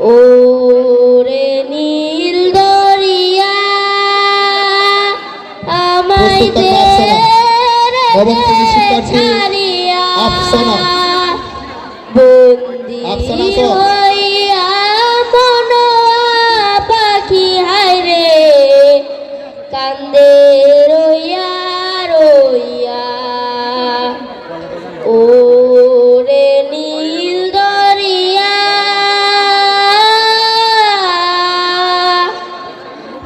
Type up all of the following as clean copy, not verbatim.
ওরে নীল দরিয়া আমায় দে রে ছাড়িয়া বন্দি হইয়া মন পাখি হায় রে কান্দে রইয়া রইয়া ওরে নীল দরিয়া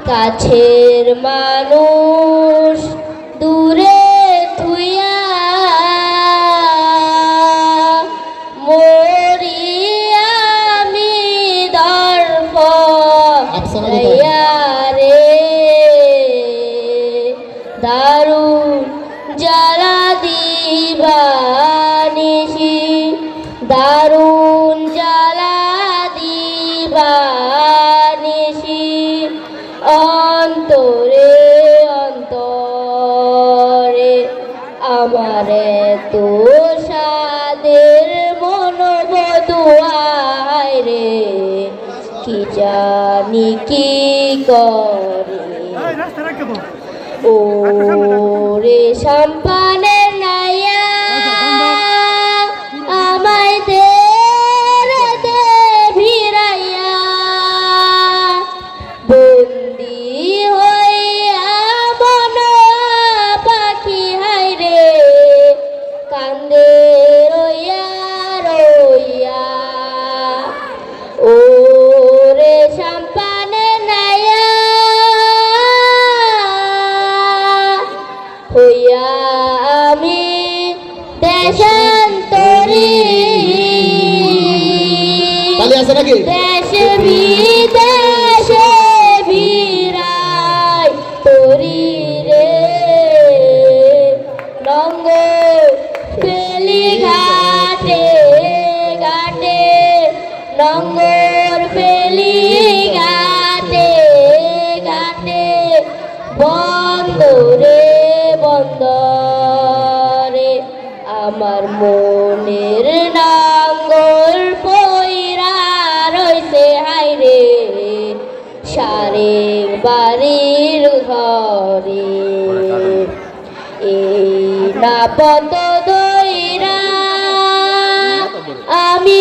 কাছের মানুষ দূরে থুইয়া মরি আমি দর্পণ রে দারুণ জ্বালা দিবানিসি দারুণ জ্বালা দিবানিসি অন্তরে অন্তরে আমারে তো সাদের মনোবধুয়ায় রে কি জানি কি করে ওরে সম্পানের নাইয়া আমায় দে রে ভিড়াইয়া বন্দি হইয়া মন পাখি হায় রে কান্দে রইয়া রইয়া ওরে সম্পানের নাইয়া হইয়া আমি দেশান্তরী দেশে বিদেশে বিরাই তরি রে লঙ্গ ফেলি ঘাটে ঘাটে লঙ্গর ফেলি ঘাটে ঘাটে বন্দরে বন্দরে আমার মনের নাঙ্গল পইরা রইছে হায় রে সারে বাড়ির ঘরে এই না পত দইরা আমি